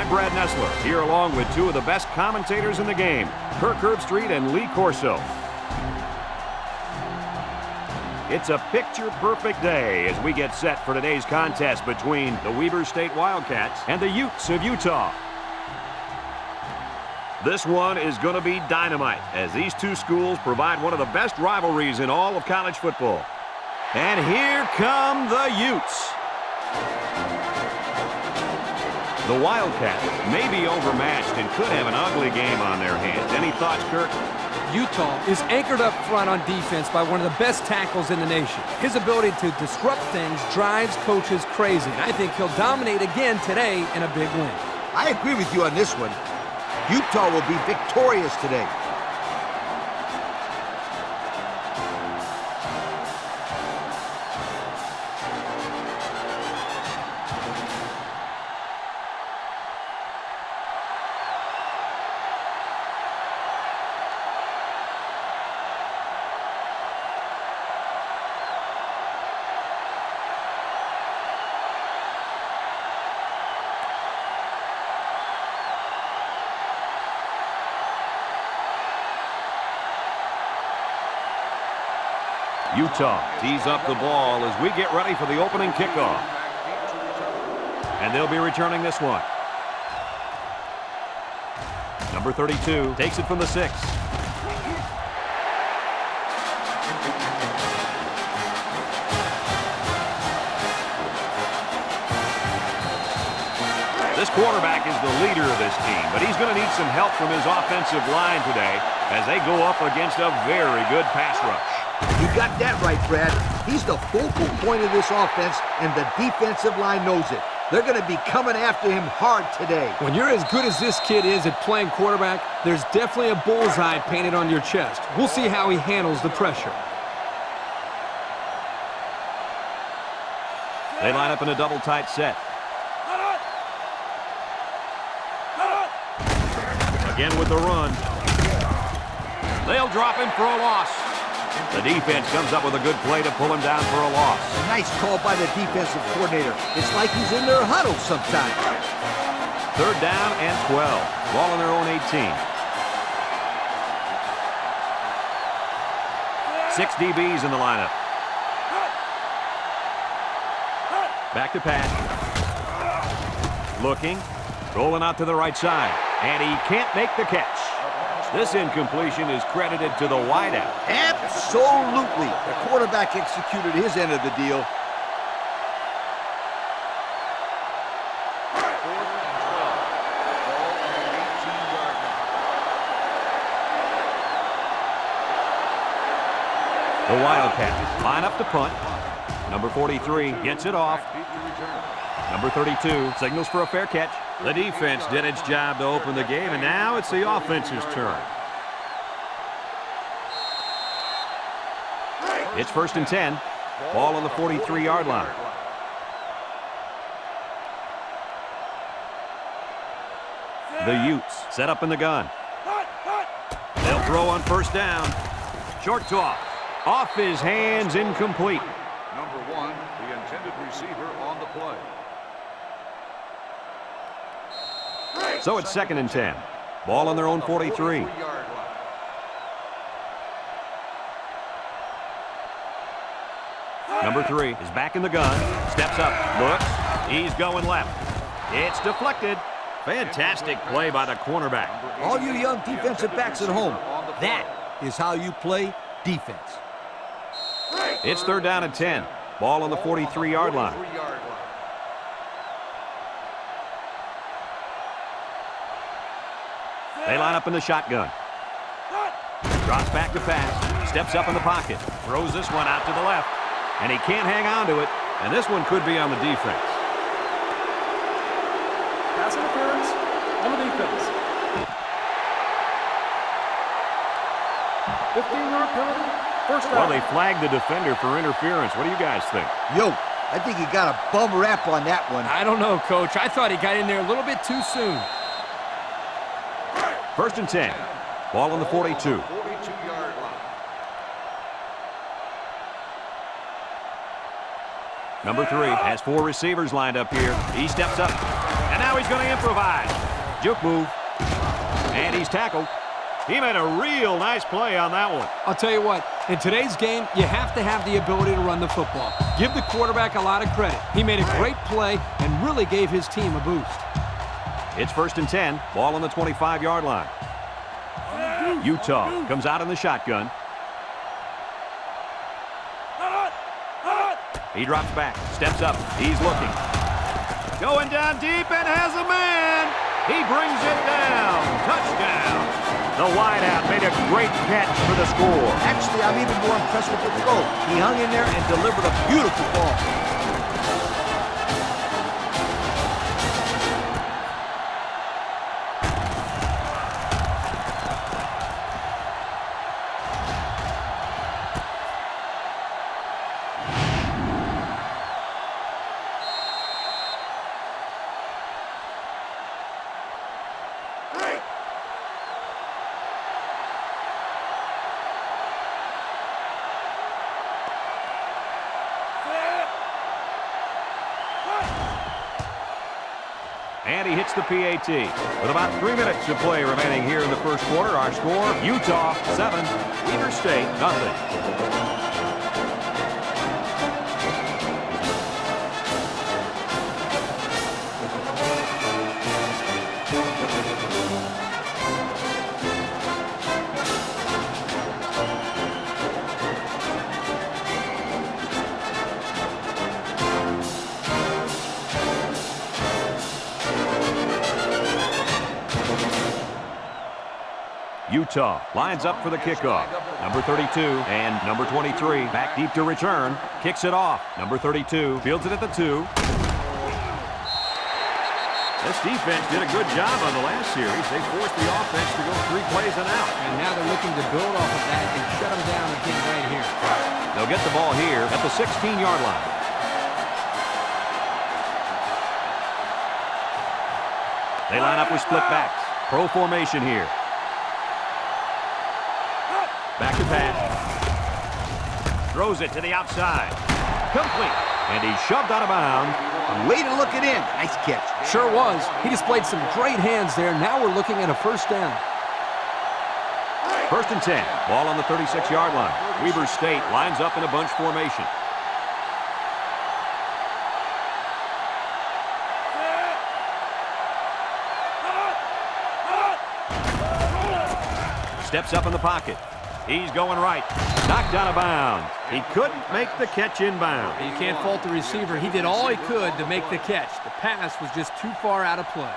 I'm Brad Nessler, here along with two of the best commentators in the game, Kirk Herbstreit and Lee Corso. It's a picture-perfect day as we get set for today's contest between the Weber State Wildcats and the Utes of Utah. This one is going to be dynamite, as these two schools provide one of the best rivalries in all of college football. And here come the Utes. The Wildcats may be overmatched and could have an ugly game on their hands. Any thoughts, Kirk? Utah is anchored up front on defense by one of the best tackles in the nation. His ability to disrupt things drives coaches crazy, and I think he'll dominate again today in a big win. I agree with you on this one. Utah will be victorious today. Utah tees up the ball as we get ready for the opening kickoff. And they'll be returning this one. Number 32 takes it from the 6. This quarterback is the leader of this team, but he's going to need some help from his offensive line today as they go up against a very good pass rush. You got that right, Brad. He's the focal point of this offense, and the defensive line knows it. They're going to be coming after him hard today. When you're as good as this kid is at playing quarterback, there's definitely a bullseye painted on your chest. We'll see how he handles the pressure. They line up in a double tight set. Again with the run. They'll drop him for a loss. The defense comes up with a good play to pull him down for a loss. A nice call by the defensive coordinator. It's like he's in their huddle sometimes. 3rd down and 12. Ball on their own 18. 6 DBs in the lineup. Back to pass. Looking. Rolling out to the right side. And he can't make the catch. This incompletion is credited to the wideout. Absolutely. The quarterback executed his end of the deal. The Wildcats line up to punt. Number 43 gets it off. Number 32 signals for a fair catch. The defense did its job to open the game, and now it's the offense's turn. It's 1st and 10. Ball on the 43-yard line. The Utes set up in the gun. They'll throw on 1st down. Short toss. Off his hands, incomplete. Number 1, the intended receiver on the play. So it's 2nd and 10. Ball on their own 43. Number 3 is back in the gun. Steps up. Looks. He's going left. It's deflected. Fantastic play by the cornerback. All you young defensive backs at home, that is how you play defense. It's 3rd down and 10. Ball on the 43-yard line. They line up in the shotgun. Drops back to pass. Steps up in the pocket. Throws this one out to the left. And he can't hang on to it. And this one could be on the defense. Pass interference on the defense. 15-yard penalty. 1st down. Well, they flagged the defender for interference. What do you guys think? Yo, I think he got a bum rap on that one. I don't know, Coach. I thought he got in there a little bit too soon. 1st and 10. Ball on the 42. 42-yard line. Number 3 has 4 receivers lined up here. He steps up. And now he's going to improvise. Juke move. And he's tackled. He made a real nice play on that one. I'll tell you what, in today's game, you have to have the ability to run the football. Give the quarterback a lot of credit. He made a great play and really gave his team a boost. It's 1st and 10. Ball on the 25-yard line. Utah comes out in the shotgun. He drops back, steps up, he's looking. Going down deep and has a man. He brings it down. Touchdown. The wideout made a great catch for the score. Actually, I'm even more impressed with the throw. He hung in there and delivered a beautiful ball. And he hits the PAT. With about 3 minutes to play remaining here in the first quarter, our score, Utah 7, Weber State nothing. Utah lines up for the kickoff. Number 32 and number 23 back deep to return. Kicks it off. Number 32 fields it at the 2. This defense did a good job on the last series. They forced the offense to go 3 plays and out. And now they're looking to build off of that and shut them down again right here. They'll get the ball here at the 16-yard line. They line up with split backs. Pro formation here. Back to pass. Throws it to the outside. Complete. And he's shoved out of bounds. Way to look it in. Nice catch. Sure was. He displayed some great hands there. Now we're looking at a first down. 1st and 10. Ball on the 36-yard line. Weber State lines up in a bunch formation. Steps up in the pocket. He's going right. Knocked out of bounds. He couldn't make the catch inbound. You can't fault the receiver. He did all he could to make the catch. The pass was just too far out of play.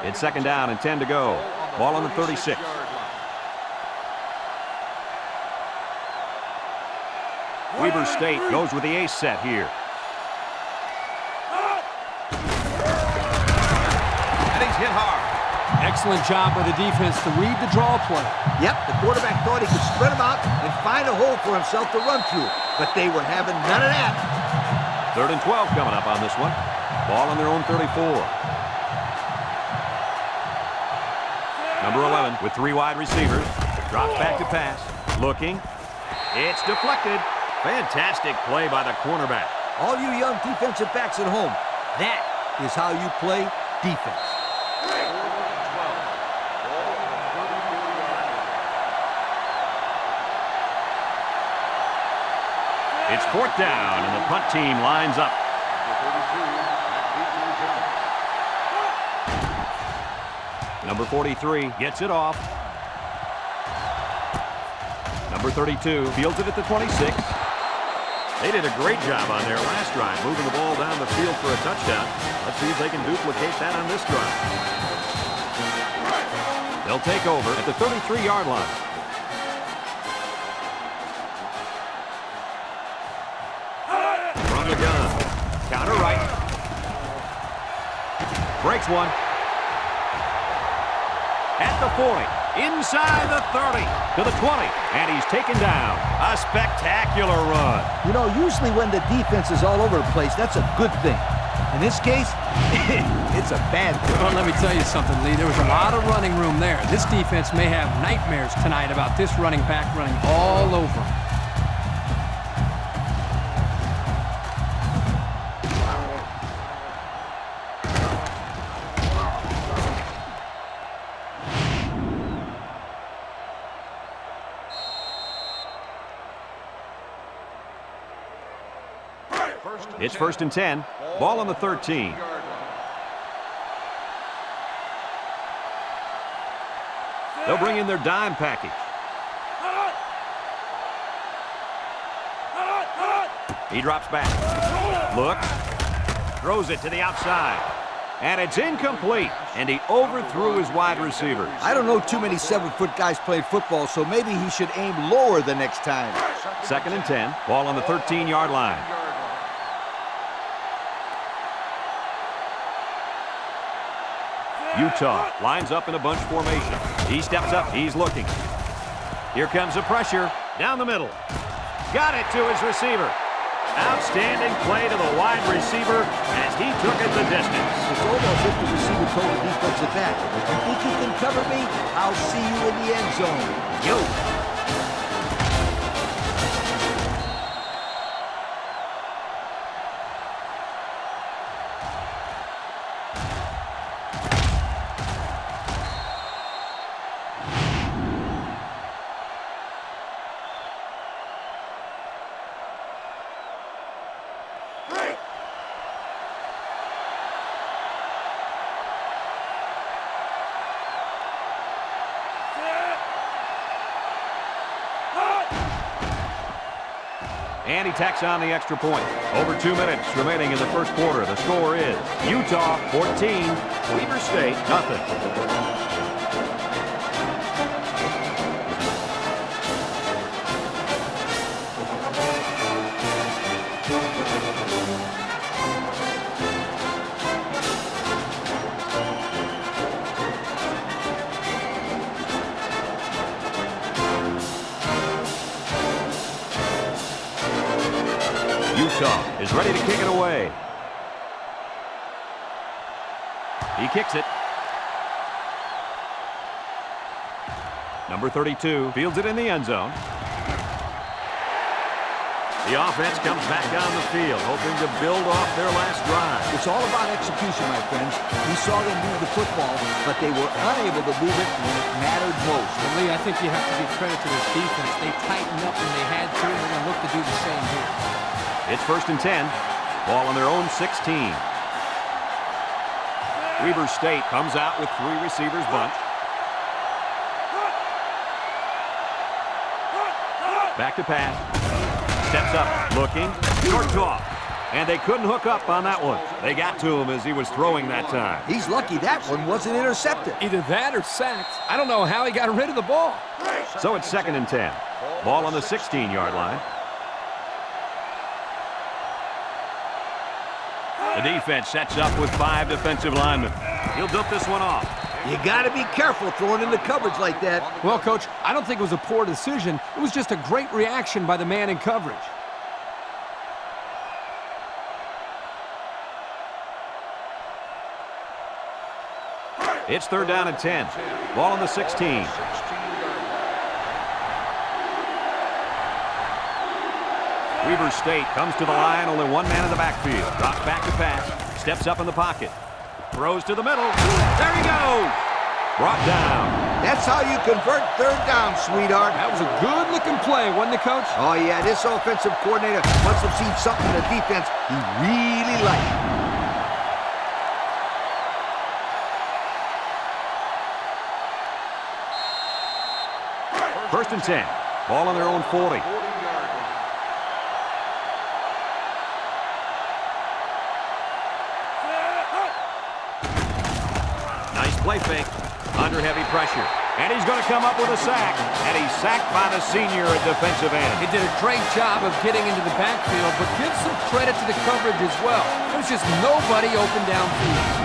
It's 2nd down and 10 to go. Ball on the 36. Weber State goes with the ace set here. And he's hit hard. Excellent job by the defense to read the draw play. Yep, the quarterback thought he could spread them out and find a hole for himself to run through, but they were having none of that. 3rd and 12 coming up on this one. Ball on their own 34. Number 11 with 3 wide receivers. Drops back to pass. Looking. It's deflected. Fantastic play by the cornerback. All you young defensive backs at home, that is how you play defense. It's 4th down, and the punt team lines up. Number 43 gets it off. Number 32 fields it at the 26. They did a great job on their last drive, moving the ball down the field for a touchdown. Let's see if they can duplicate that on this drive. They'll take over at the 33-yard line. From the gun. Counter right. Breaks one. At the 40. Inside the 30 to the 20, and he's taken down. A spectacular run. You know, usually when the defense is all over the place, that's a good thing. In this case, it's a bad thing. Well, let me tell you something, Lee. There was a lot of running room there. This defense may have nightmares tonight about this running back running all over them. It's 1st and 10. Ball on the 13. They'll bring in their dime package. He drops back. Look. Throws it to the outside. And it's incomplete. And he overthrew his wide receivers. I don't know too many 7-foot guys playing football, so maybe he should aim lower the next time. 2nd and 10. Ball on the 13-yard line. Utah lines up in a bunch formation. He steps up. He's looking. Here comes the pressure. Down the middle. Got it to his receiver. Outstanding play to the wide receiver as he took it the distance. It's almost if the receiver told the defensive back, if you think you can cover me, I'll see you in the end zone. Yo. And he tacks on the extra point. Over 2 minutes remaining in the first quarter. The score is Utah 14, Weber State nothing. Utah is ready to kick it away. He kicks it. Number 32 fields it in the end zone. The offense comes back down the field, hoping to build off their last drive. It's all about execution, my friends. We saw them move the football, but they were unable to move it when it mattered most. And Lee, I think you have to give credit to this defense. They tightened up when they had to, and they're going to look to do the same here. It's 1st and 10. Ball on their own 16. Weber State comes out with 3 receivers bunch. Back to pass. Steps up, looking. Short toss. And they couldn't hook up on that one. They got to him as he was throwing that time. He's lucky that one wasn't intercepted. Either that or sacked. I don't know how he got rid of the ball. So it's 2nd and 10. Ball on the 16-yard line. The defense sets up with 5 defensive linemen. He'll dump this one off. You got to be careful throwing into coverage like that. Well, Coach, I don't think it was a poor decision. It was just a great reaction by the man in coverage. It's 3rd down and 10. Ball on the 16. Weber State comes to the line, only 1 man in the backfield. Drops back to pass, steps up in the pocket. Throws to the middle. There he goes! Brought down. That's how you convert 3rd down, sweetheart. That was a good-looking play, wasn't it, Coach? Oh, yeah, this offensive coordinator must have seen something in the defense he really liked. 1st and 10. Ball on their own 40. Play fake, under heavy pressure. And he's going to come up with a sack. And he's sacked by the senior at defensive end. He did a great job of getting into the backfield, but give some credit to the coverage as well. There was just nobody open downfield.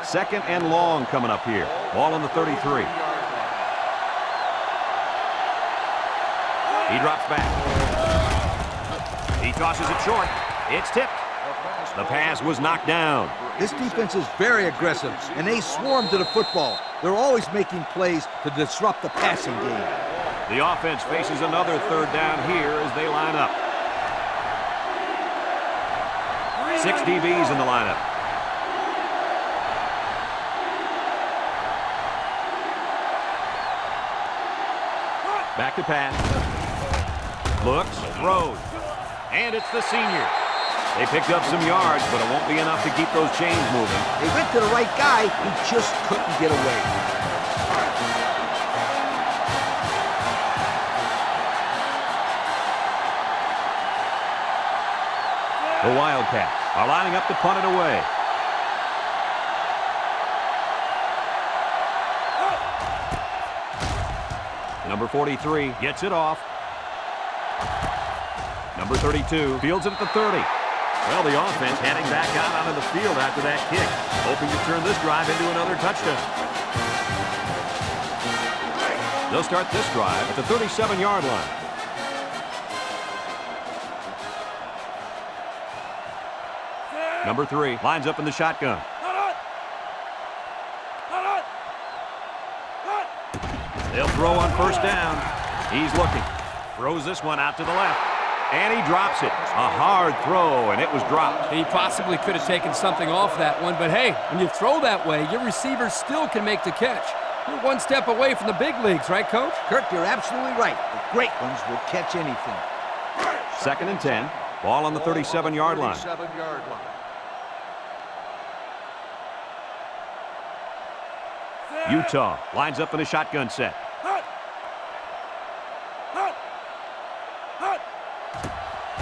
Second and long coming up here. Ball on the 33. He drops back. He tosses it short. It's tipped. The pass was knocked down. This defense is very aggressive, and they swarm to the football. They're always making plays to disrupt the passing game. The offense faces another 3rd down here as they line up. 6 DBs in the lineup. Back to pass. Looks, throws. And it's the senior. They picked up some yards, but it won't be enough to keep those chains moving. They went to the right guy. He just couldn't get away. The Wildcats are lining up to punt it away. Number 43 gets it off. Number 32 fields it at the 30. Well, the offense heading back out onto the field after that kick, hoping to turn this drive into another touchdown. They'll start this drive at the 37-yard line. Number 3 lines up in the shotgun. They'll throw on first down. He's looking. Throws this one out to the left. And he drops it. A hard throw, and it was dropped. He possibly could have taken something off that one, but hey, when you throw that way, your receiver still can make the catch. You're one step away from the big leagues, right, Coach? Kirk, you're absolutely right. The great ones will catch anything. 2nd and 10. Ball on the 37-yard line. 37-yard line. Utah lines up in a shotgun set.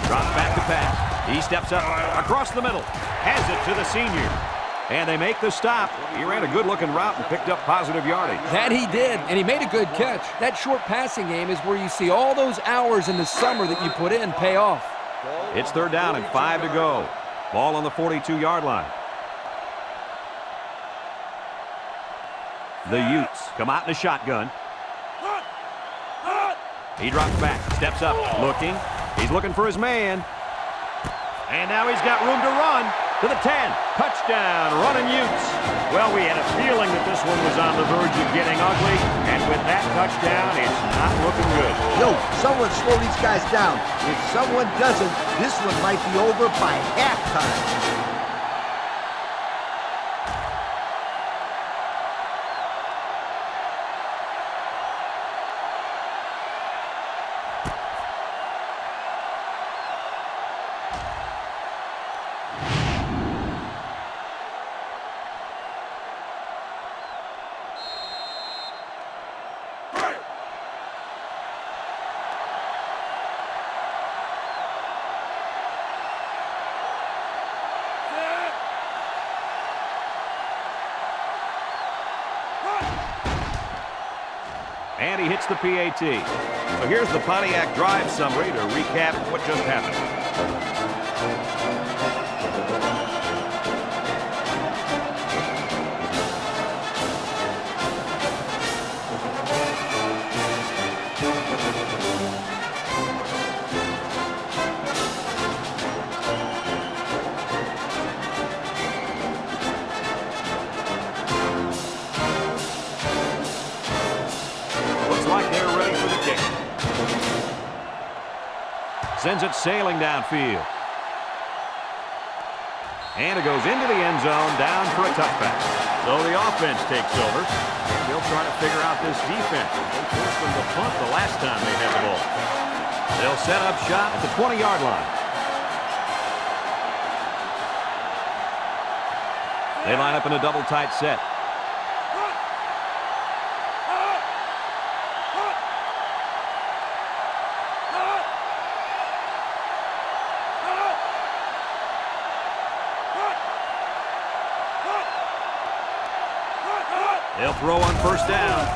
Drops back to pass. He steps up across the middle. Has it to the senior. And they make the stop. He ran a good-looking route and picked up positive yardage. That he did, and he made a good catch. That short passing game is where you see all those hours in the summer that you put in pay off. It's 3rd down and 5 to go. Ball on the 42-yard line. The Utes come out in a shotgun. He drops back, steps up, looking. He's looking for his man. And now he's got room to run to the 10. Touchdown, running Utes. Well, we had a feeling that this one was on the verge of getting ugly. And with that touchdown, it's not looking good. Yo, someone slow these guys down. If someone doesn't, this one might be over by halftime. And he hits the PAT. So here's the Pontiac drive summary to recap what just happened. Sends it sailing downfield. And it goes into the end zone, down for a touchback. So the offense takes over. And they'll try to figure out this defense. They forced them to punt the last time they had the ball. They'll set up shop at the 20-yard line. They line up in a double tight set. They'll throw on first down.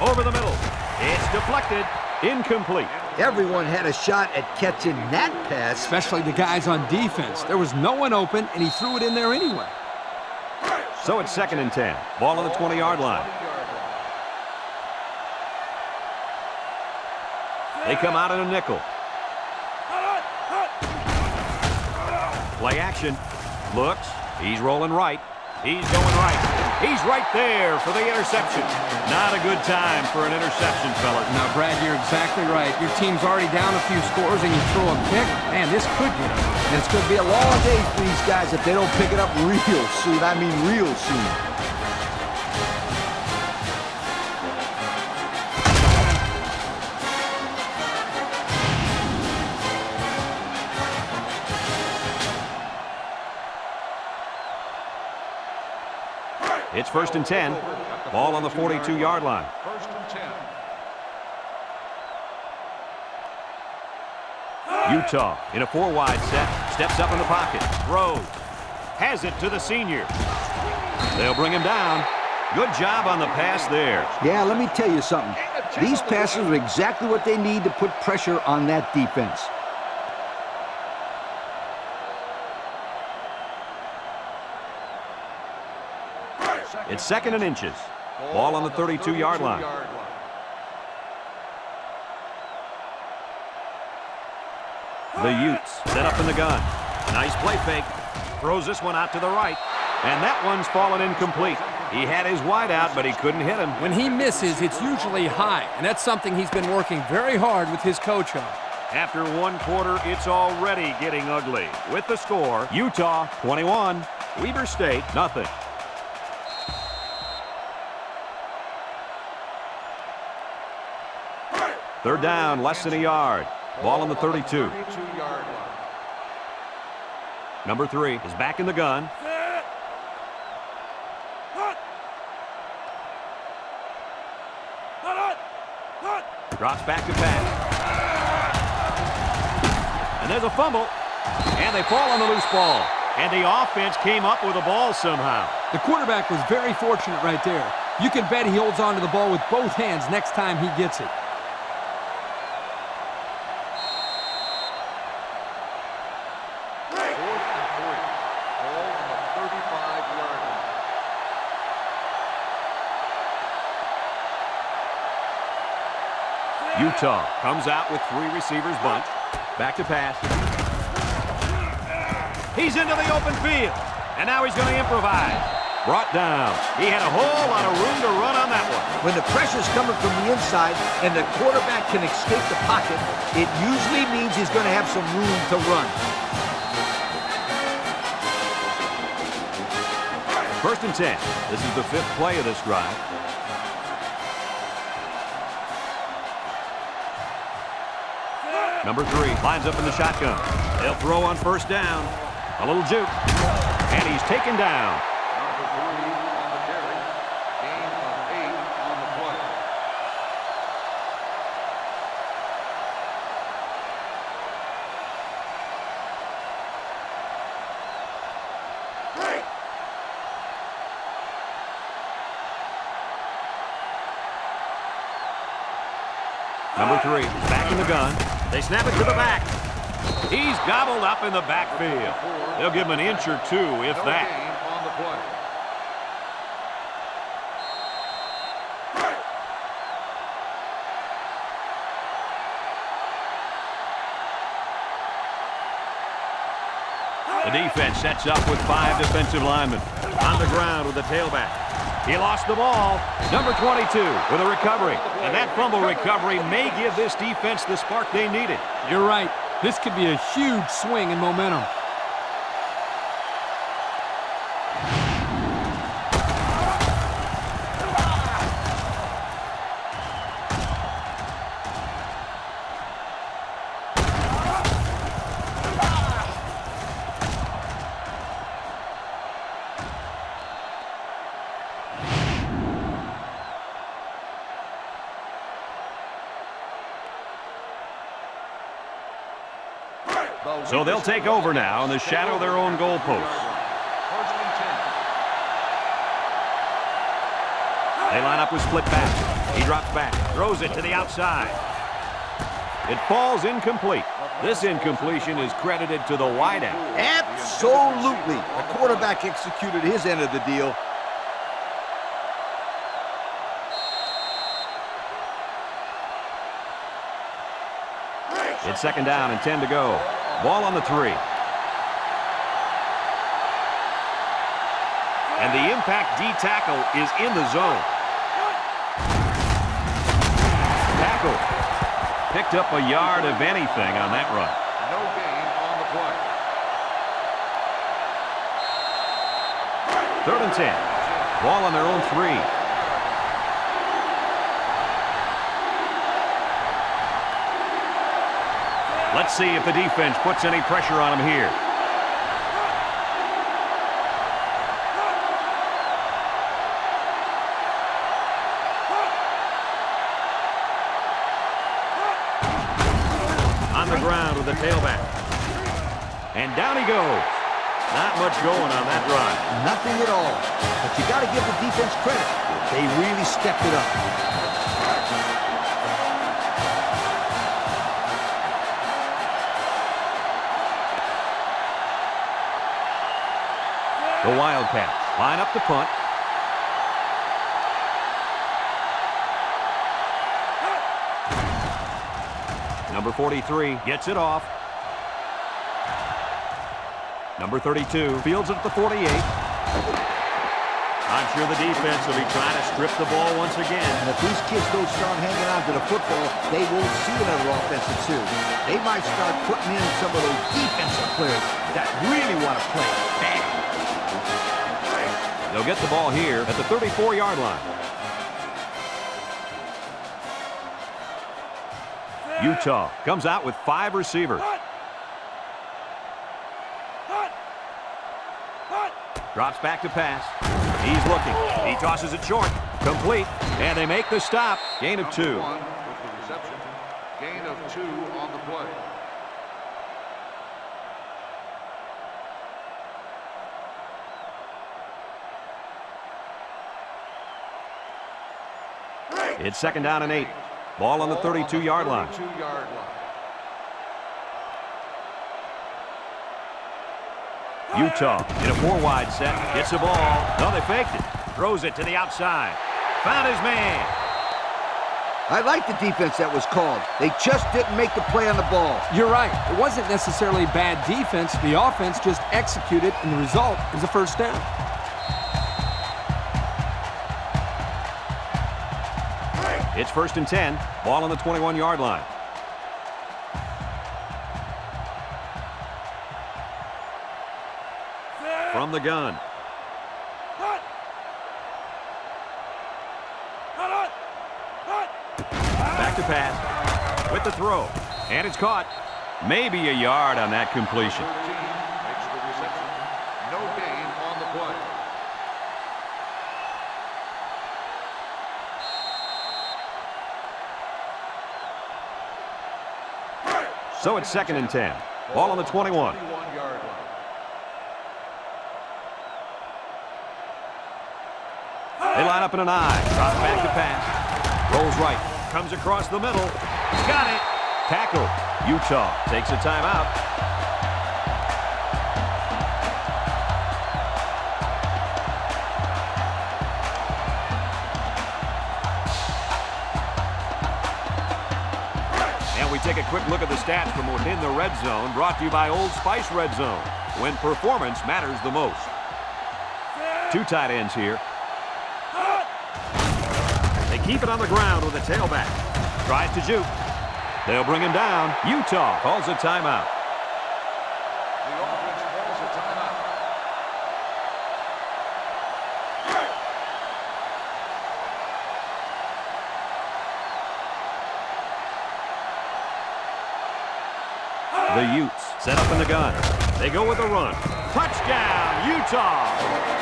Over the middle. It's deflected. Incomplete. Everyone had a shot at catching that pass. Especially the guys on defense. There was no one open, and he threw it in there anyway. So it's 2nd and 10. Ball on the 20-yard line. They come out in a nickel. Play action. Looks. He's rolling right. He's going right. He's right there for the interception. Not a good time for an interception, fellas. Now, Brad, you're exactly right. Your team's already down a few scores, and you throw a pick. Man, this could get them. And it's going to be a long day for these guys if they don't pick it up real soon. I mean real soon. It's 1st and 10. Ball on the 42-yard line. 1st and 10. Utah in a 4-wide set. Steps up in the pocket. Throws. Has it to the senior. They'll bring him down. Good job on the pass there. Yeah, let me tell you something. These passes are exactly what they need to put pressure on that defense. It's 2nd and inches. Ball on the 32-yard line. The Utes set up in the gun. Nice play fake. Throws this one out to the right. And that one's fallen incomplete. He had his wide out, but he couldn't hit him. When he misses, it's usually high, and that's something he's been working very hard with his coach on. After 1 quarter, it's already getting ugly. With the score, Utah 21, Weber State nothing. Third down, less than a yard. Ball on the 32. Number 3 is back in the gun. Drops back to pass. And there's a fumble. And they fall on the loose ball. And the offense came up with the ball somehow. The quarterback was very fortunate right there. You can bet he holds on to the ball with both hands next time he gets it. Utah comes out with 3 receivers bunch. Back to pass. He's into the open field. And now he's going to improvise. Brought down. He had a whole lot of room to run on that one. When the pressure's coming from the inside and the quarterback can escape the pocket, it usually means he's going to have some room to run. 1st and 10. This is the 5th play of this drive. Number 3 lines up in the shotgun. They'll throw on 1st down. A little juke. And he's taken down. Number 3 on the carry. Gain of 8 on the play. Number 3 back in the gun. They snap it to the back. He's gobbled up in the backfield. They'll give him an inch or 2, if that. Gain on the play. The defense sets up with 5 defensive linemen. On the ground with the tailback. He lost the ball. Number 22 with a recovery. And that fumble recovery may give this defense the spark they needed. You're right. This could be a huge swing in momentum. So they'll take over now in the shadow of their own goalposts. 1st and 10. They line up with split back. He drops back, throws it to the outside. It falls incomplete. This incompletion is credited to the wideout. Absolutely. The quarterback executed his end of the deal. It's 2nd down and 10 to go. Ball on the 3. And the impact D tackle is in the zone. Tackle. Picked up a yard of anything on that run. No gain on the play. 3rd and 10. Ball on their own 3. Let's see if the defense puts any pressure on them here. On the ground with the tailback. And down he goes. Not much going on that run. Nothing at all. But you got to give the defense credit. They really stepped it up. The Wildcats line up to punt. Number 43 gets it off. Number 32 fields it at the 48. I'm sure the defense will be trying to strip the ball once again. And if these kids don't start hanging on to the football, they won't see another offensive series. They might start putting in some of those defensive players that really want to play bad. They'll get the ball here at the 34-yard line. Utah comes out with 5 receivers. Drops back to pass. He's looking. He tosses it short. Complete. And they make the stop. Gain of 2. Number 1 with the reception. Gain of 2 on the play. It's 2nd down and 8. Ball on the 32-yard line. 32-yard line. Utah in a 4-wide set. Gets the ball. No, they faked it. Throws it to the outside. Found his man. I like the defense that was called. They just didn't make the play on the ball. You're right. It wasn't necessarily bad defense. The offense just executed, and the result is a 1st down. It's 1st and 10. Ball on the 21-yard line. From the gun. Back to pass. With the throw. And it's caught. Maybe a yard on that completion. 13 makes the reception. No gain on the play. So it's 2nd and 10. Ball on the 21. 21-yard line. They line up in an I. Drop back to pass. Rolls right. Comes across the middle. Got it. Tackle. Utah takes a timeout. And we take a quick look at the stats from within the red zone, brought to you by Old Spice Red Zone, when performance matters the most. 2 tight ends here. They keep it on the ground with a tailback. Tries to juke. They'll bring him down. Utah calls a timeout. The offense calls a timeout. The Utes set up in the gun. They go with a run. Touchdown, Utah!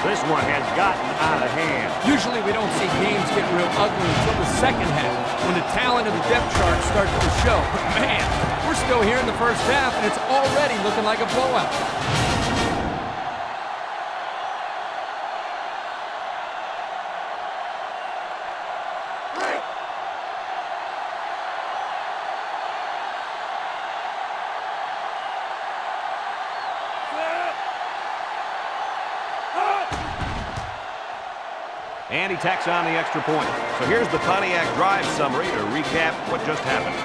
This one has gotten out of hand. Usually we don't see games get real ugly until the 2nd half, when the talent of the depth chart starts to show. But man, we're still here in the 1st half, and it's already looking like a blowout. And he tacks on the extra point. So here's the Pontiac drive summary to recap what just happened.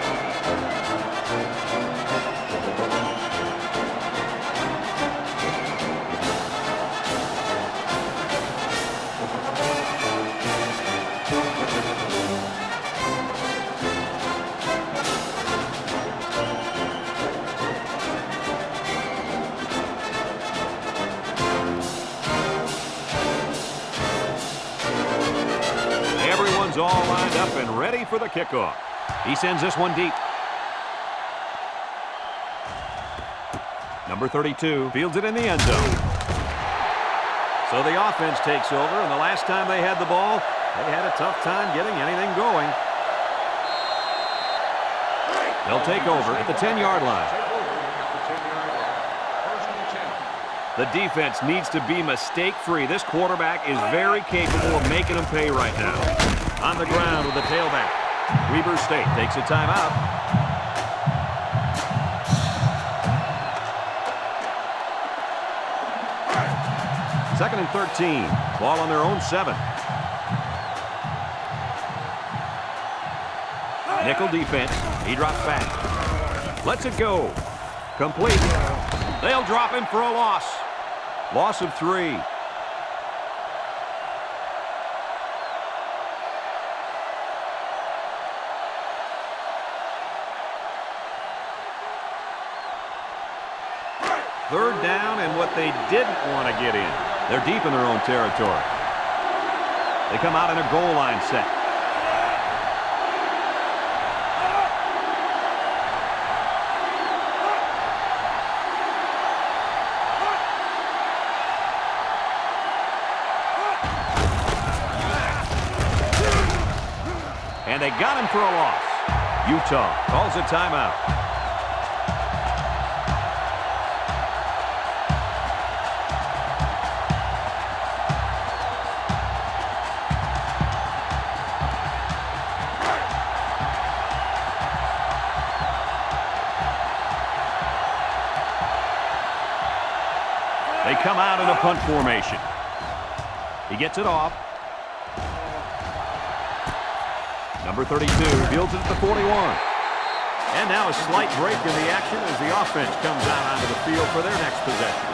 all lined up and ready for the kickoff. He sends this one deep. Number 32 fields it in the end zone. So the offense takes over, and the last time they had the ball, they had a tough time getting anything going. They'll take over at the 10-yard line. The defense needs to be mistake-free. This quarterback is very capable of making them pay right now. On the ground with the tailback. Weber State takes a timeout. Second and 13. Ball on their own 7. Nickel defense. He drops back. Lets it go. Complete. They'll drop him for a loss. Loss of 3. Third down and what they didn't want to get in. They're deep in their own territory. They come out in a goal line set. And they got him for a loss. Utah calls a timeout. They come out in a punt formation. He gets it off. Number 32 fields it at the 41. And now a slight break in the action as the offense comes out onto the field for their next possession.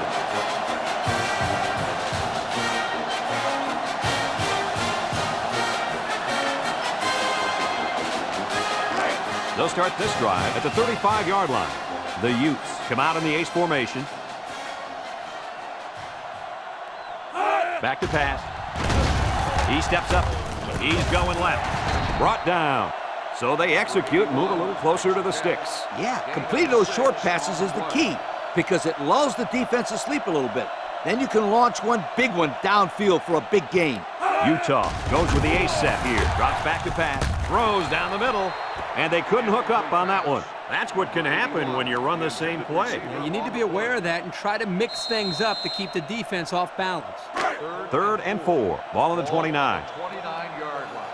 They'll start this drive at the 35-yard line. The Utes come out in the ace formation. Back to pass. He steps up. He's going left. Brought down. So they execute, move a little closer to the sticks. Yeah, completing those short passes is the key because it lulls the defense to sleep a little bit. Then you can launch one big one downfield for a big gain. Utah goes with the ace set here. Drops back to pass. Throws down the middle. And they couldn't hook up on that one. That's what can happen when you run the same play. Yeah, you need to be aware of that and try to mix things up to keep the defense off balance. Third and 4. Ball on the 29. 29-yard line.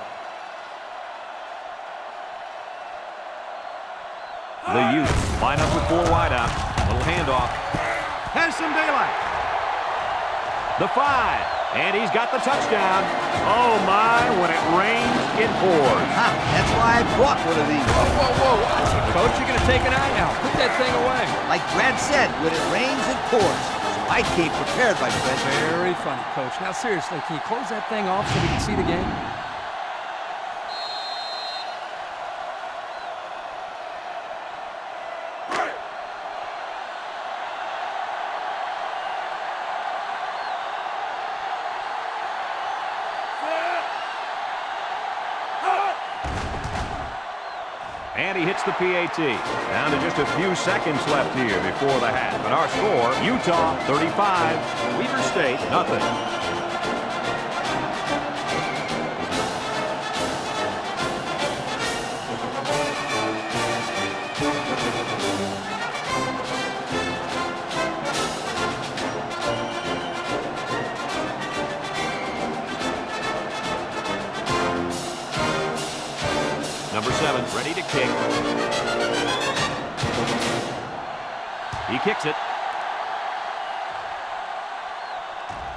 The Utes line up with 4 wide out. Little handoff. Has some daylight. The 5. And he's got the touchdown. Oh, my, when it rains, it pours. That's why I brought one of these. Whoa, whoa, watch it, Coach. You're going to take an eye out. Put that thing away. Like Brad said, when it rains, it pours. So I came prepared, my friend. Very funny, Coach. Now, seriously, can you close that thing off so we can see the game? And he hits the PAT. Down to just a few seconds left here before the half. And our score, Utah 35, Weber State nothing. Number 7, ready to kick. He kicks it.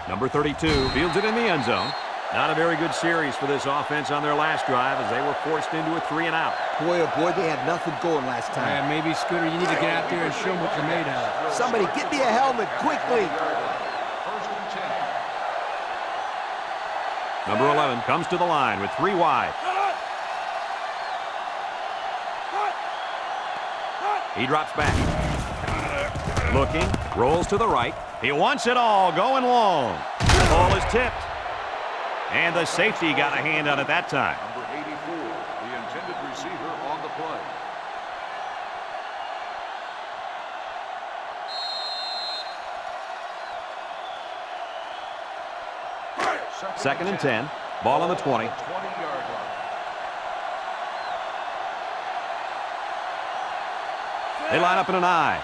Number 32 fields it in the end zone. Not a very good series for this offense on their last drive as they were forced into a 3-and-out. Boy, oh boy, they had nothing going last time. Yeah, maybe, Scooter, you need to get out there and show them what you're made of. Somebody get me a helmet quickly. First and 10. Number 11 comes to the line with 3 wide. He drops back. Looking, rolls to the right. He wants it all, going long. The ball is tipped. And the safety got a hand on it that time. Second and 10. Ball on the 20. 20-yard line. They line up in an I.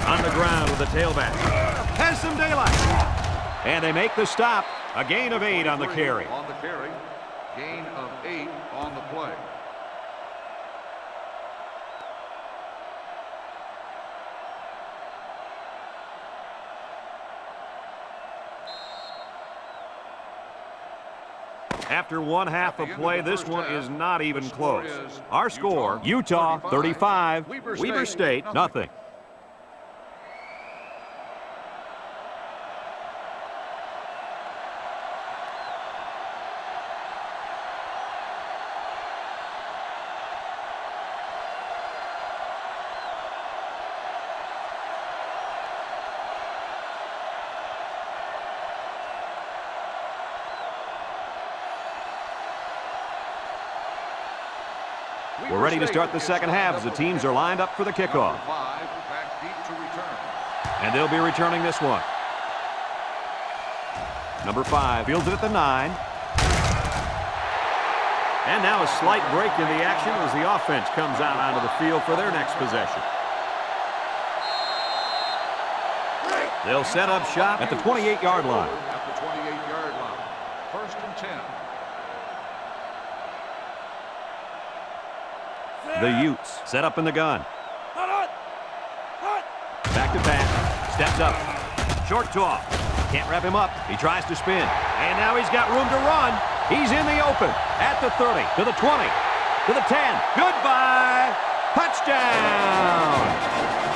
On the ground with the tailback. Has some daylight. And they make the stop. A gain of 8 on the carry. On the carry. Gain of 8 on the play. After one half of play, this one is not even close. Our score, Utah 35, Weber State nothing. We're ready to start the second half as the teams are lined up for the kickoff. And they'll be returning this one. Number 5 fields it at the 9. And now a slight break in the action as the offense comes out onto the field for their next possession. They'll set up shop at the 28-yard line. At the 28-yard line. First and 10. The Utes set up in the gun. Back to pass. Steps up. Short toss. Can't wrap him up. He tries to spin. And now he's got room to run. He's in the open. At the 30. To the 20. To the 10. Goodbye. Touchdown.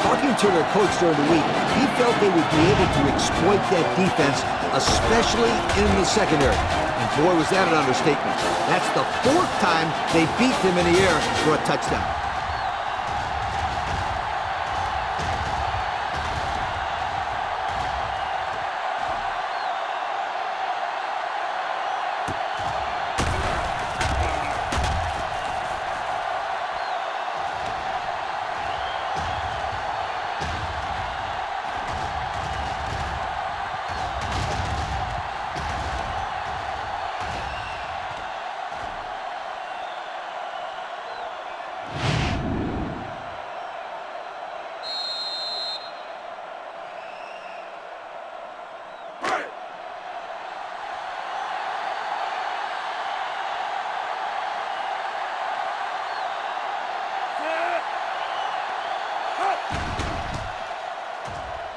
Talking to their coach during the week, he felt they would be able to exploit that defense, especially in the secondary. And boy, was that an understatement. That's the 4th time they beat them in the air for a touchdown.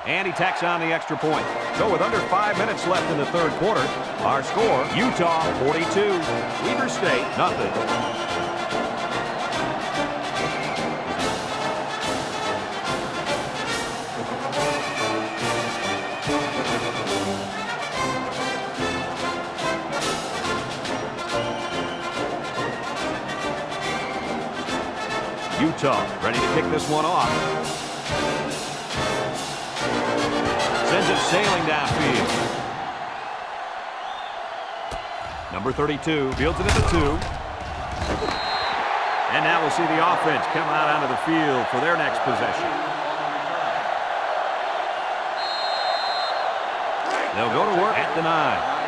And he tacks on the extra point. So with under 5 minutes left in the third quarter, our score, Utah 42, Weber State nothing. Utah ready to kick this one off. Sends it sailing downfield. Number 32 fields it at the 2. And now we'll see the offense come out onto the field for their next possession. They'll go to work at the 9.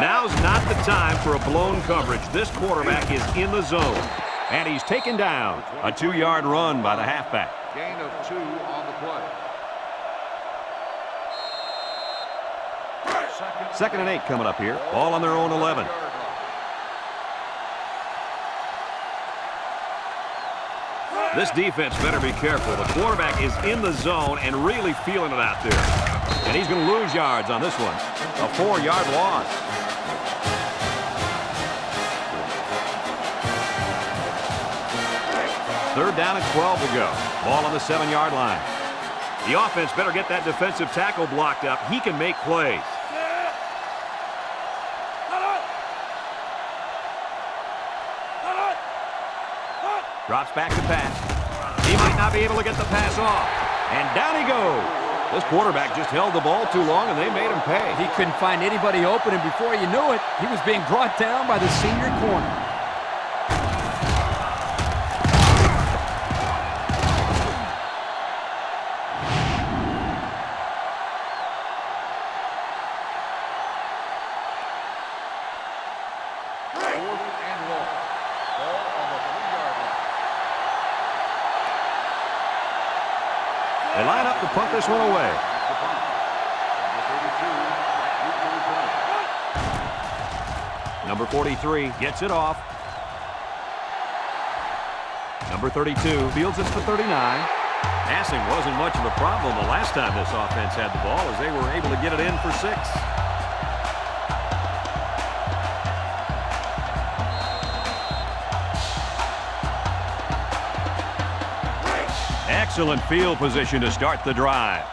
Now's not the time for a blown coverage. This quarterback is in the zone. And he's taken down. A 2-yard run by the halfback. Gain of 2 on the play. Second and 8 coming up here. Ball on their own 11. This defense better be careful. The quarterback is in the zone and really feeling it out there. And he's going to lose yards on this one. A 4-yard loss. Third down and 12 to go. Ball on the 7-yard line. The offense better get that defensive tackle blocked up. He can make plays. Drops back to pass. He might not be able to get the pass off. And down he goes. This quarterback just held the ball too long, and they made him pay. He couldn't find anybody open, and before you knew it, he was being brought down by the senior corner. up to punt this one away. Number 43 gets it off. Number 32 fields it for 39. Passing wasn't much of a problem the last time this offense had the ball, as they were able to get it in for 6. Excellent field position to start the drive.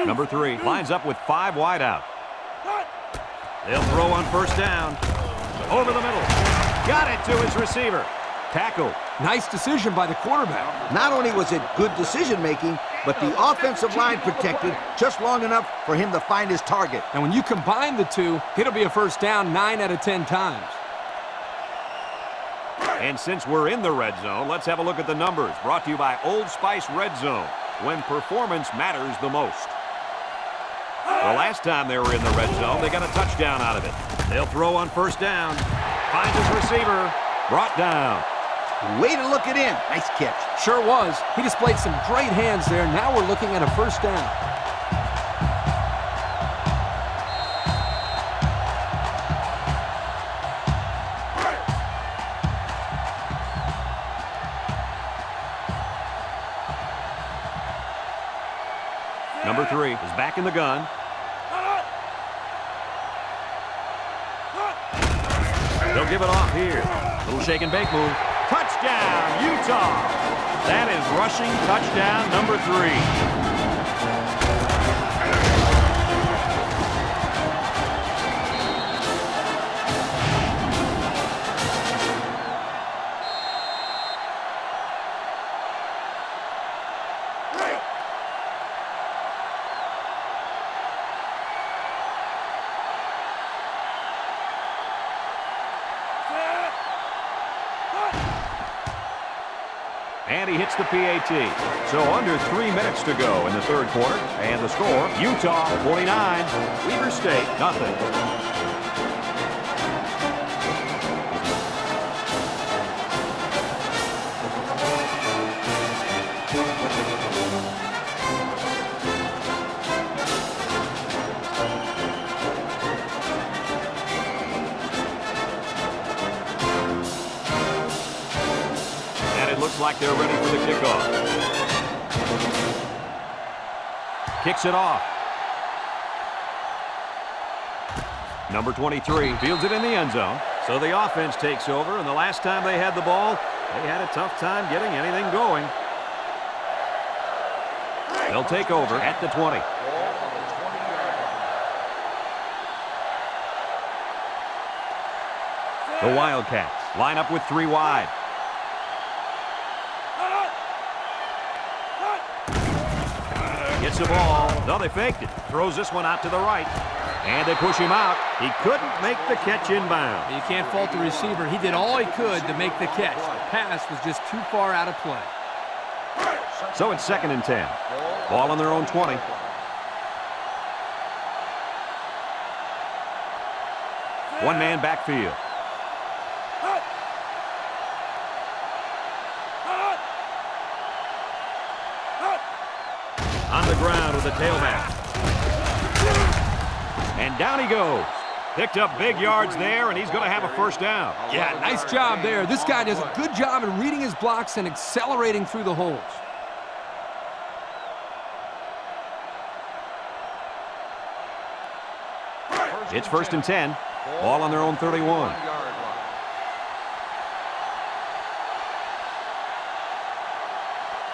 Number 3 lines up with 5 wide out. They'll throw on first down. Over the middle. Got it to his receiver. Tackle. Nice decision by the quarterback. Not only was it good decision-making, but the offensive line protected just long enough for him to find his target. And when you combine the two, it'll be a first down 9 out of 10 times. And since we're in the red zone, let's have a look at the numbers. Brought to you by Old Spice Red Zone, when performance matters the most. The last time they were in the red zone, they got a touchdown out of it. They'll throw on first down. Finds his receiver. Brought down. Way to look it in. Nice catch. Sure was. He displayed some great hands there. Now we're looking at a first down. Number 3 is back in the gun. They'll give it off here. Little shake and bake move. Touchdown, Utah. That is rushing touchdown number 3. And he hits the PAT. So under 3 minutes to go in the third quarter. And the score, Utah 49, Weber State nothing. Looks like they're ready for the kickoff. Kicks it off. Number 23 fields it in the end zone. So the offense takes over, and the last time they had the ball, they had a tough time getting anything going. They'll take over at the 20. The Wildcats line up with 3 wide. Gets the ball. No, they faked it. Throws this one out to the right. And they push him out. He couldn't make the catch inbound. You can't fault the receiver. He did all he could to make the catch. The pass was just too far out of play. So it's 2nd and 10. Ball on their own 20. One-man backfield. On the ground with the tailback. And down he goes. Picked up big yards there, and he's going to have a first down. Yeah, nice job there. This guy does a good job in reading his blocks and accelerating through the holes. It's 1st and 10. Ball on their own 31.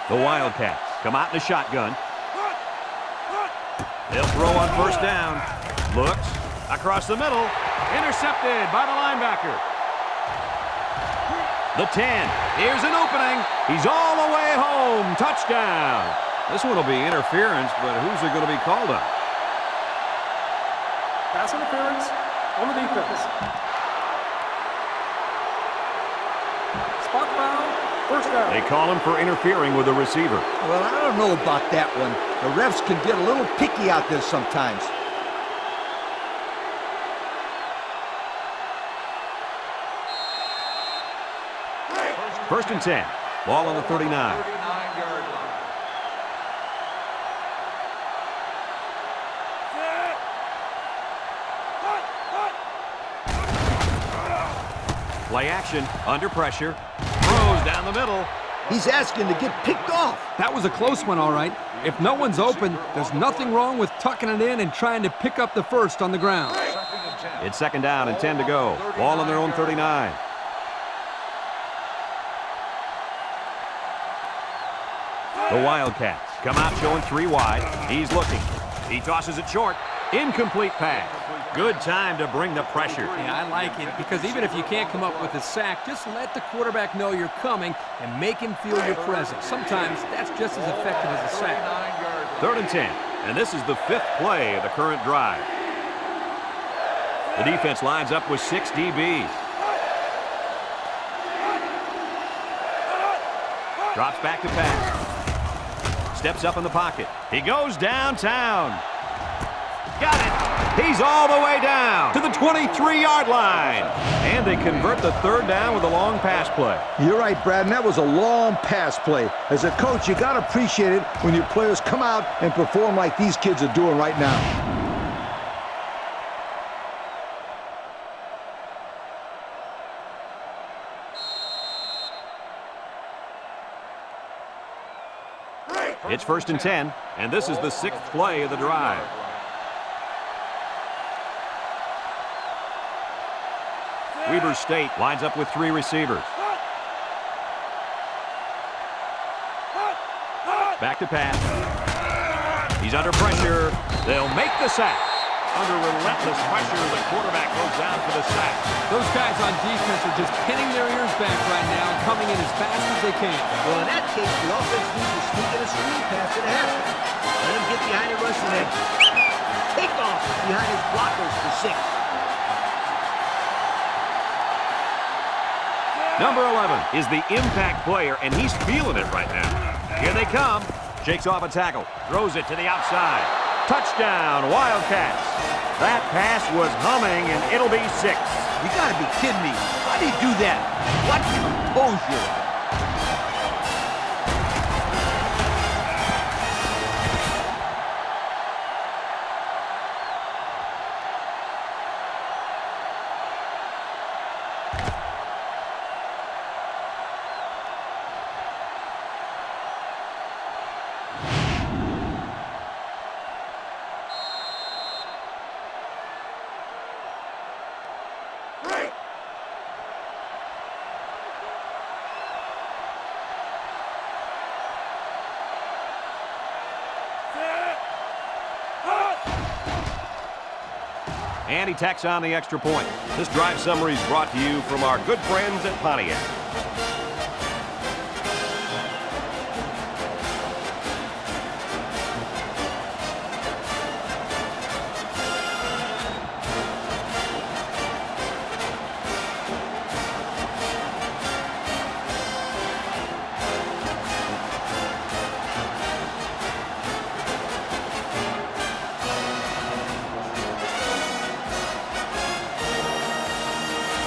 The Wildcats come out in the shotgun. They'll throw on first down. Looks across the middle. Intercepted by the linebacker. The 10. Here's an opening. He's all the way home. Touchdown. This one will be interference, but who's it going to be called on? Pass interference on the defense. Spot foul. First down. They call him for interfering with the receiver. Well, I don't know about that one. The refs can get a little picky out there sometimes. First and 10. Ball on the 39. 39-yard line. Play action, under pressure. Throws down the middle. He's asking to get picked off. That was a close one, all right. If no one's open, there's nothing wrong with tucking it in and trying to pick up the first on the ground. Second and 10. It's second down and 10 to go. Ball on their own 39. The Wildcats come out showing 3 wide. He's looking. He tosses it short. Incomplete pass. Good time to bring the pressure. Yeah, I like it because even if you can't come up with a sack, just let the quarterback know you're coming and make him feel your presence. Sometimes that's just as effective as a sack. Third and 10, and this is the 5th play of the current drive. The defense lines up with 6 DBs. Drops back to pass. Steps up in the pocket. He goes downtown. Got it. He's all the way down to the 23-yard line. And they convert the third down with a long pass play. You're right, Brad, and that was a long pass play. As a coach, you got to appreciate it when your players come out and perform like these kids are doing right now. It's first and 10, and this is the 6th play of the drive. Weber State lines up with 3 receivers. Back to pass. He's under pressure. They'll make the sack. Under relentless pressure, the quarterback goes down for the sack. Those guys on defense are just pinning their ears back right now, coming in as fast as they can. Well, in that case, the offense needs to sneak in a screen pass to the half. Let him get behind the rush and then take off behind his blockers for 6. Number 11 is the impact player, and he's feeling it right now. Here they come. Shakes off a tackle. Throws it to the outside. Touchdown, Wildcats. That pass was humming, and it'll be 6. You got to be kidding me. How do you do that? What composure. And he tacks on the extra point. This drive summary is brought to you from our good friends at Pontiac.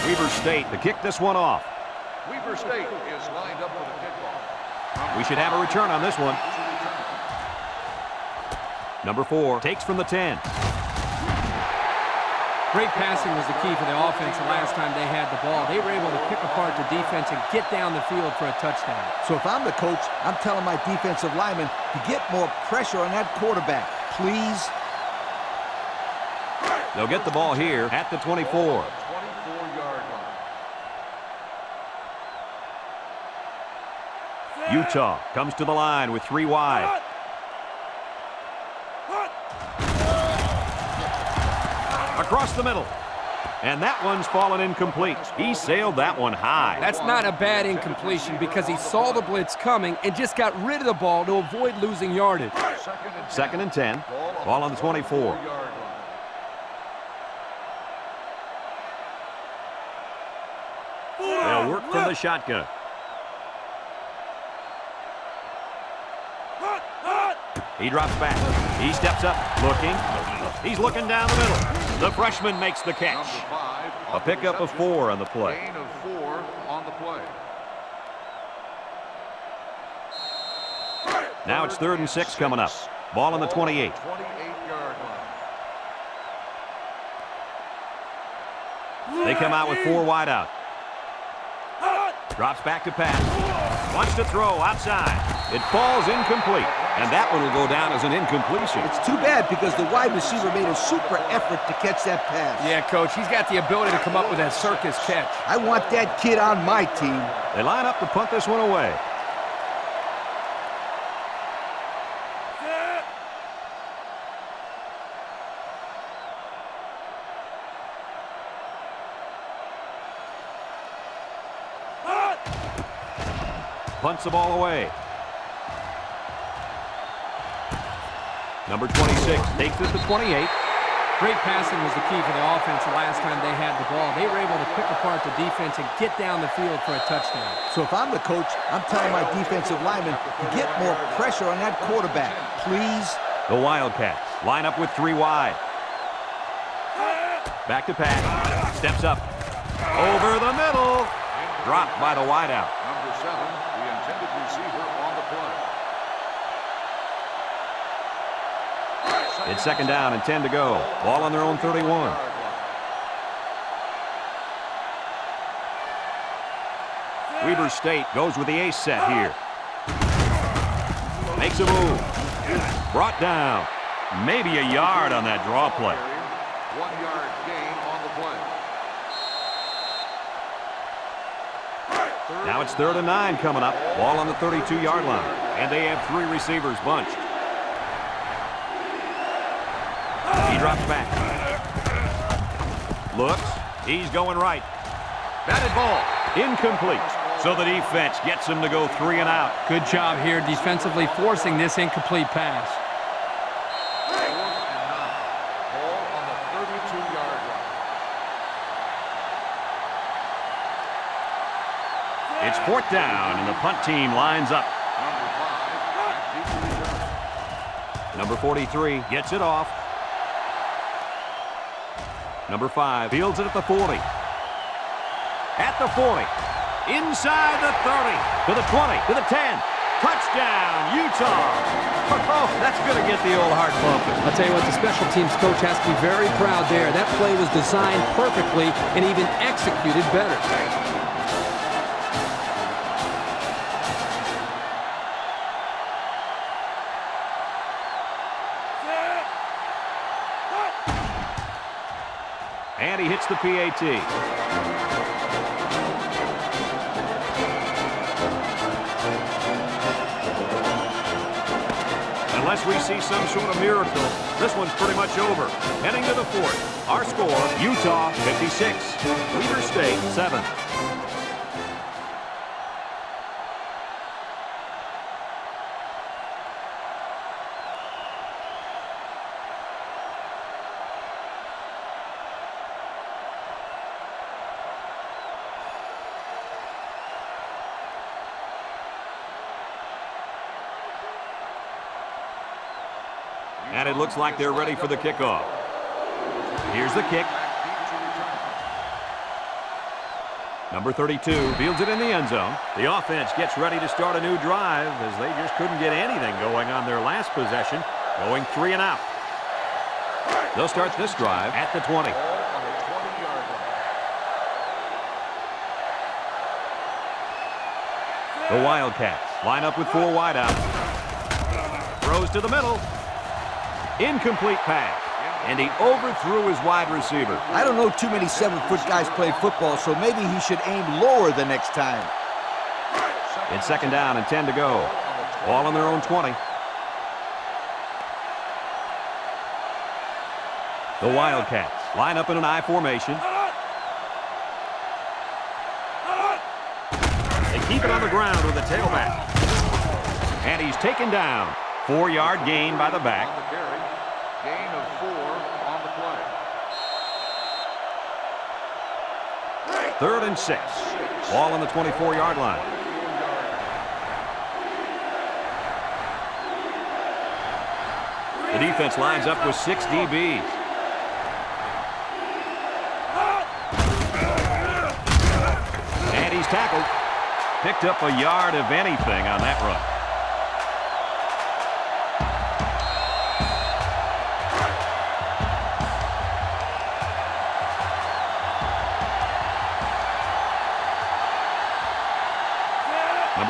Weber State to kick this one off. Weber State is lined up for the kickoff. We should have a return on this one. Number 4 takes from the 10. Great passing was the key for the offense the last time they had the ball. They were able to pick apart the defense and get down the field for a touchdown. So if I'm the coach, I'm telling my defensive linemen to get more pressure on that quarterback, please. They'll get the ball here at the 24. 24-yard line. Utah comes to the line with 3 wide. Across the middle. And that one's fallen incomplete. He sailed that one high. That's not a bad incompletion because he saw the blitz coming and just got rid of the ball to avoid losing yardage. Second and 10. Ball on the 24. They'll work from the shotgun. He drops back. He steps up, looking. He's looking down the middle. The freshman makes the catch. A pickup of 4 on the play. Gain of 4 on the play. Now it's 3rd and 6 coming up. Ball on the 28. 28-yard line. They come out with 4 wide out. Drops back to pass. Wants to throw outside. It falls incomplete. And that one will go down as an incompletion. It's too bad because the wide receiver made a super effort to catch that pass. Yeah, Coach, he's got the ability to come up with that circus catch. I want that kid on my team. They line up to punt this one away. Punts the ball away. Number 26 takes it to 28. Great passing was the key for the offense the last time they had the ball. They were able to pick apart the defense and get down the field for a touchdown. So if I'm the coach, I'm telling my defensive linemen to get more pressure on that quarterback, please. The Wildcats line up with 3 wide. Back to pass. Steps up. Over the middle. Dropped by the wideout. Number 7, the intended receiver on the play. It's 2nd down and 10 to go. Ball on their own 31. Weber State goes with the ace set here. Makes a move. Brought down. Maybe a yard on that draw play. 1-yard gain on the play. Now it's 3rd and 9 coming up. Ball on the 32-yard line. And they have 3 receivers bunched. He drops back. Looks. He's going right. Batted ball. Incomplete. So the defense gets him to go 3 and out. Good job here defensively forcing this incomplete pass. 4th and 9. Ball on the 32-yard line. It's 4th down, and the punt team lines up. Number 5, back deep to return. Number 43 gets it off. Number 5 fields it at the 40. At the 40. Inside the 30. To the 20. To the 10. Touchdown, Utah. Oh, that's going to get the old heart pumping. I'll tell you what, the special teams coach has to be very proud there. That play was designed perfectly and even executed better. And he hits the PAT. Unless we see some sort of miracle, this one's pretty much over. Heading to the 4th. Our score, Utah 56, Weber State 7. And it looks like they're ready for the kickoff. Here's the kick. Number 32 fields it in the end zone. The offense gets ready to start a new drive as they just couldn't get anything going on their last possession, going 3 and out. They'll start this drive at the 20. The Wildcats line up with 4 wide out. Throws to the middle. Incomplete pass. And he overthrew his wide receiver. I don't know too many 7-foot guys play football, so maybe he should aim lower the next time. It's 2nd down and 10 to go. Ball on their own 20. The Wildcats line up in an I formation. They keep it on the ground with the tailback. And he's taken down. 4-yard gain by the back. On the carry, gain of 4 on the play. 3rd and 6. Ball on the 24-yard line. The defense lines up with 6 DBs. And he's tackled. Picked up a yard of anything on that run.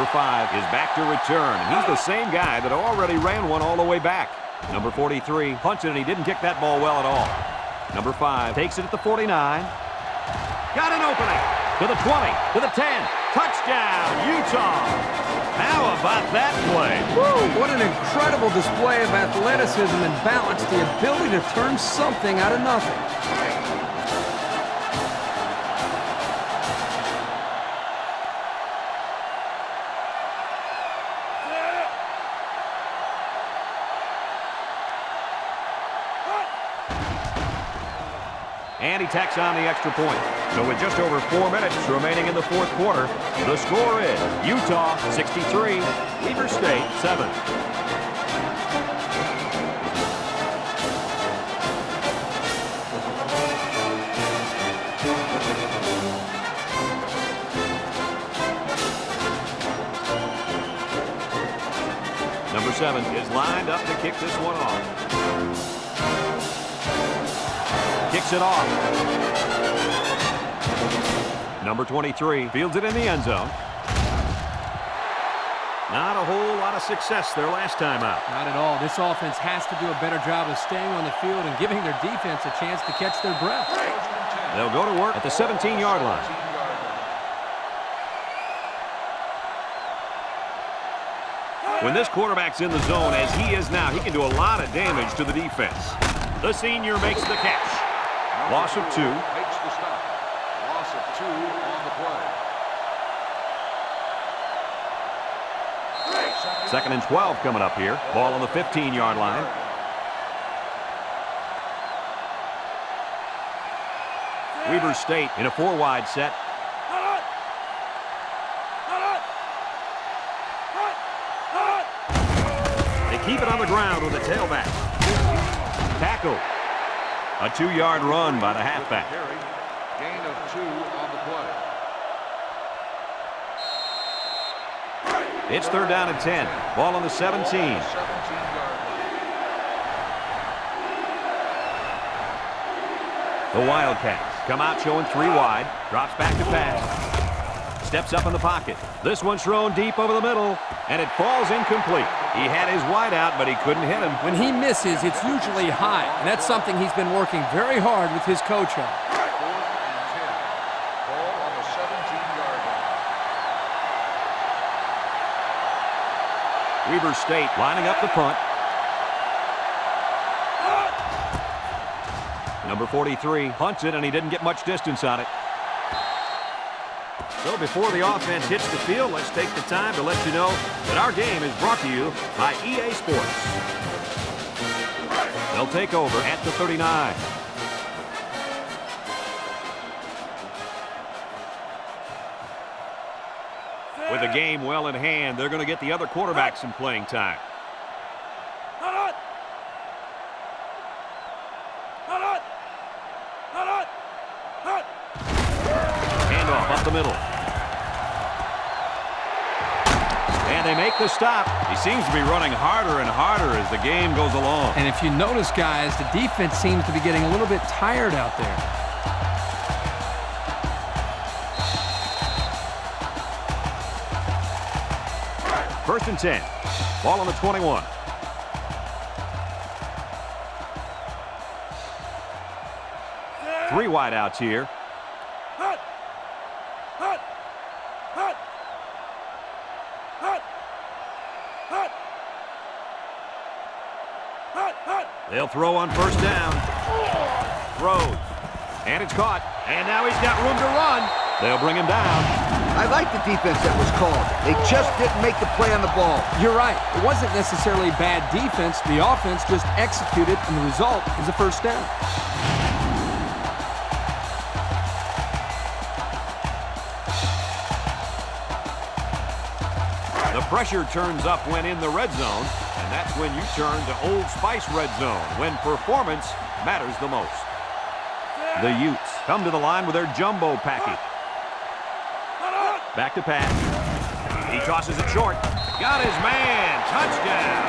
Number 5 is back to return, and he's the same guy that already ran one all the way back. Number 43 punched it, and he didn't kick that ball well at all. Number 5 takes it at the 49. Got an opening. To the 20, to the 10. Touchdown, Utah. How about that play? Woo, what an incredible display of athleticism and balance, the ability to turn something out of nothing. And he tacks on the extra point. So with just over 4 minutes remaining in the fourth quarter, the score is Utah 63, Weber State 7. Number 7 is lined up to kick this one off. Kicks it off. Number 23 fields it in the end zone. Not a whole lot of success their last time out. Not at all. This offense has to do a better job of staying on the field and giving their defense a chance to catch their breath. They'll go to work at the 17-yard line. When this quarterback's in the zone, as he is now, he can do a lot of damage to the defense. The senior makes the catch. Loss of 2. Makes the stop. Loss of 2 on the play. Second and 12 coming up here. Ball on the 15-yard line. Weber State in a 4-wide set. They keep it on the ground with the tailback. Tackle. A 2-yard run by the halfback. Gain of 2 on the play. It's third down and 10. Ball on the 17. 17-yard line. The Wildcats come out showing 3 wide. Drops back to pass. Steps up in the pocket. This one's thrown deep over the middle, and it falls incomplete. He had his wide out, but he couldn't hit him. When he misses, it's usually high, and that's something he's been working very hard with his coach on. 4th and 10. Ball on the 17-yard line. Weber State lining up the punt. Number 43 punts it, and he didn't get much distance on it. So before the offense hits the field, let's take the time to let you know that our game is brought to you by EA Sports. They'll take over at the 39. With the game well in hand, they're going to get the other quarterback some playing time. Handoff up the middle. And they make the stop. He seems to be running harder and harder as the game goes along. And if you notice, guys, the defense seems to be getting a little bit tired out there. First and 10. Ball on the 21. Three wide outs here. They'll throw on first down. Throws. And it's caught. And now he's got room to run. They'll bring him down. I like the defense that was called. They just didn't make the play on the ball. You're right. It wasn't necessarily bad defense. The offense just executed, and the result is a first down. The pressure turns up when in the red zone, and that's when you turn to Old Spice Red Zone, when performance matters the most. The Utes come to the line with their jumbo package. Back to pass. He tosses it short. Got his man. Touchdown.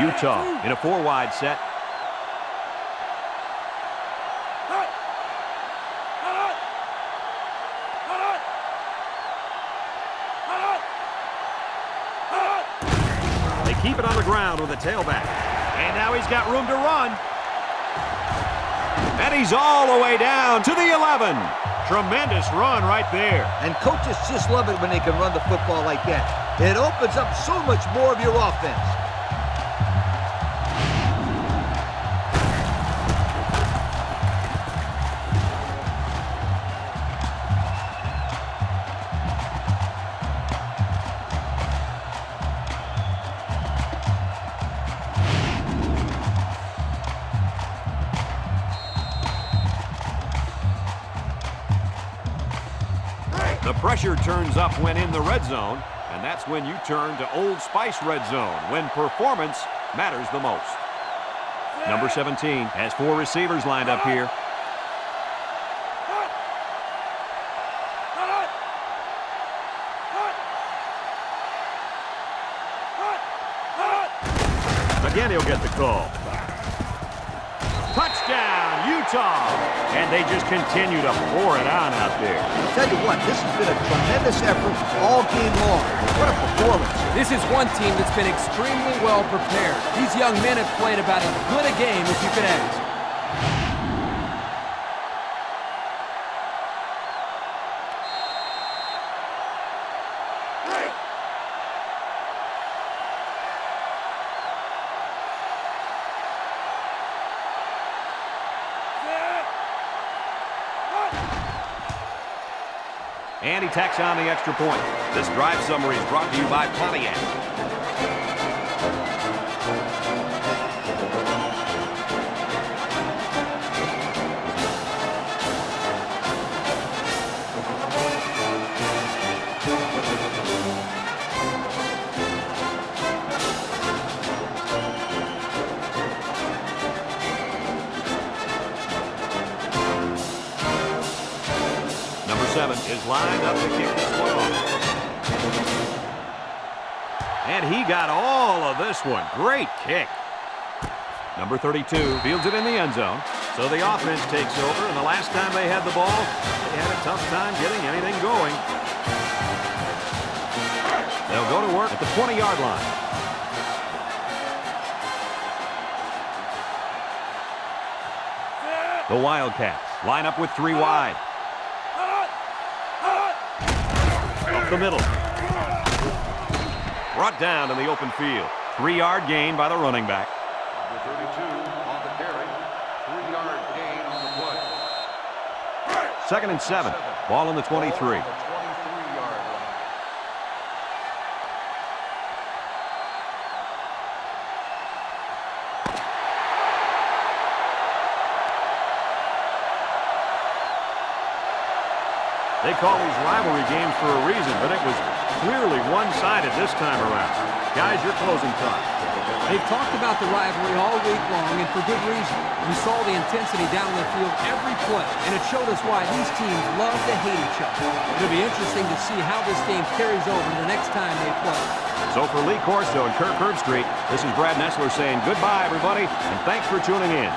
Utah in a 4-wide set. They keep it on the ground with a tailback. And now he's got room to run. And he's all the way down to the 11. Tremendous run right there. And coaches just love it when they can run the football like that. It opens up so much more of your offense. The pressure turns up when in the red zone, and that's when you turn to Old Spice red zone, when performance matters the most. Number 17 has 4 receivers lined up here. Again, he'll get the call. Touchdown, Utah! And they just continue to pour it on out there. I'll tell you what, this has been a tremendous effort all game long. What a performance. This is one team that's been extremely well prepared. These young men have played about as good a game as you could ask. And he tacks on the extra point. This drive summary is brought to you by Pontiac. Number 7 is lined up to kick this one off. And he got all of this one. Great kick. Number 32 fields it in the end zone. So the offense takes over, and the last time they had the ball, they had a tough time getting anything going. They'll go to work at the 20-yard line. The Wildcats line up with 3 wide. Up the middle. Brought down in the open field. 3-yard gain by the running back. Number 32 on the carry. 3-yard gain on the play. 2nd and 7. Ball on the 23. 23-yard line. They call these rivalry games for a reason, but it was clearly one-sided this time around. Guys, your closing thoughts. They've talked about the rivalry all week long, and for good reason. We saw the intensity down the field every play, and it showed us why these teams love to hate each other. It'll be interesting to see how this game carries over the next time they play. So for Lee Corso and Kirk Herbstreit, this is Brad Nessler saying goodbye, everybody, and thanks for tuning in.